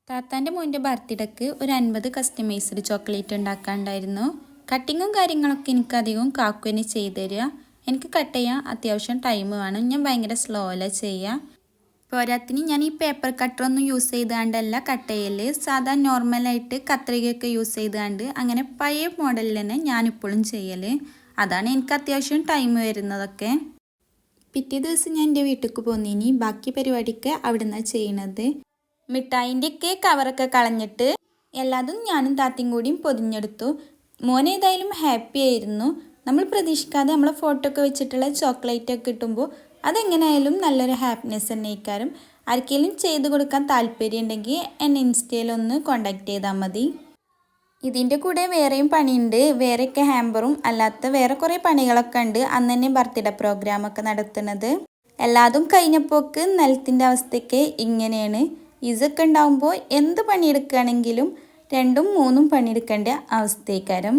താത്താൻ്റെ മോൻ്റെ ബർത്ത്ഡേക്ക് ഒരു 50 കസ്റ്റമൈസ്ഡ് ചോക്ലേറ്റ് ഉണ്ടാക്കാനുണ്ടായിരുന്നു. കട്ടിങ്ങും കാര്യങ്ങളൊക്കെ എനിക്ക് അധികം കാക്കുവിന് ചെയ്തു തരിക. എനിക്ക് കട്ട് ചെയ്യാൻ അത്യാവശ്യം ടൈം വേണം. ഞാൻ ഭയങ്കര സ്ലോയിലാണ് ചെയ്യുക. പോരാത്തിന് ഞാൻ ഈ പേപ്പർ കട്ടറൊന്നും യൂസ് ചെയ്താണ്ടല്ല കട്ട് ചെയ്യൽ. സാധാ നോർമലായിട്ട് കത്രികയൊക്കെ യൂസ് ചെയ്താണ്ട് അങ്ങനെ പഴയ മോഡലിൽ തന്നെ ഞാനിപ്പോഴും ചെയ്യൽ. അതാണ് എനിക്ക് അത്യാവശ്യം ടൈം വരുന്നതൊക്കെ. പിറ്റേ ദിവസം ഞാൻ എൻ്റെ വീട്ടിലേക്ക് പോന്നിനി. ബാക്കി പരിപാടിക്ക് അവിടെ നിന്നാണ് ചെയ്യണത്. മിഠായിൻ്റെയൊക്കെ കവറൊക്കെ കളഞ്ഞിട്ട് എല്ലാതും ഞാനും താത്തയും കൂടിയും പൊതിഞ്ഞെടുത്തു. മോനേതായാലും ഹാപ്പി ആയിരുന്നു. നമ്മൾ പ്രതീക്ഷിക്കാതെ നമ്മളെ ഫോട്ടോ ഒക്കെ വെച്ചിട്ടുള്ള ചോക്ലേറ്റൊക്കെ കിട്ടുമ്പോൾ അതെങ്ങനെയായാലും നല്ലൊരു ഹാപ്പിനെസ് തന്നെ ആയിരിക്കും. ആർക്കെങ്കിലും ചെയ്ത് കൊടുക്കാൻ താല്പര്യം ഉണ്ടെങ്കിൽ എന്നെ ഇൻസ്റ്റയിലൊന്ന് കോണ്ടാക്ട് ചെയ്താൽ മതി. ഇതിൻ്റെ കൂടെ വേറെയും പണിയുണ്ട്. വേറെയൊക്കെ ഹാമ്പറും അല്ലാത്ത വേറെ കുറേ പണികളൊക്കെ ഉണ്ട്. അന്ന് തന്നെ ബർത്ത്ഡേ പ്രോഗ്രാമൊക്കെ നടത്തുന്നത്. എല്ലാതും കഴിഞ്ഞപ്പോൾക്ക് നിലത്തിൻ്റെ അവസ്ഥയൊക്കെ ഇങ്ങനെയാണ്. ഇതൊക്കെ ഉണ്ടാകുമ്പോൾ എന്ത് പണിയെടുക്കുകയാണെങ്കിലും 2ഉം 3ഉം പണിയെടുക്കേണ്ട അവസ്ഥയ്ക്കാരം.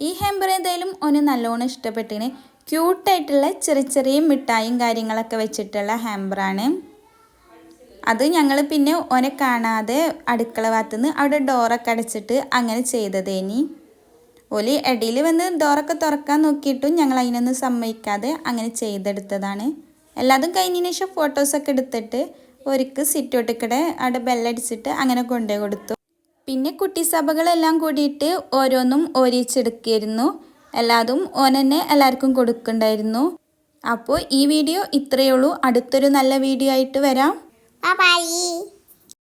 ഈ ഹാമ്പർ ഏതായാലും ഒന്ന് നല്ലോണം ഇഷ്ടപ്പെട്ടിന്. ക്യൂട്ടായിട്ടുള്ള ചെറിയ ചെറിയ മിഠായും കാര്യങ്ങളൊക്കെ വെച്ചിട്ടുള്ള ഹാമ്പറാണ്. അത് ഞങ്ങൾ പിന്നെ ഓനെ കാണാതെ അടുക്കള ഭാഗത്തുനിന്ന് അവിടെ ഡോറൊക്കെ അടച്ചിട്ട് അങ്ങനെ ചെയ്തതേനി. ഓല് ഇടയിൽ വന്ന് ഡോറൊക്കെ തുറക്കാൻ നോക്കിയിട്ടും ഞങ്ങൾ അതിനൊന്നും സമ്മതിക്കാതെ അങ്ങനെ ചെയ്തെടുത്തതാണ്. എല്ലാതും കഴിഞ്ഞതിന് ശേഷം ഫോട്ടോസൊക്കെ എടുത്തിട്ട് ഒരിക്കൽ സിറ്റൗട്ടിക്കടെ അവിടെ ബെല്ലടിച്ചിട്ട് അങ്ങനെ കൊണ്ടുപോയി കൊടുത്തു. പിന്നെ കുട്ടി സഭകളെല്ലാം കൂടിയിട്ട് ഓരോന്നും ഓരിച്ചെടുക്കായിരുന്നു. എല്ലാതും ഓനെന്നെ എല്ലാവർക്കും കൊടുക്കണ്ടായിരുന്നു. അപ്പോൾ ഈ വീഡിയോ ഇത്രയേ ഉള്ളൂ. അടുത്തൊരു നല്ല വീഡിയോ ആയിട്ട് വരാം. ബൈ.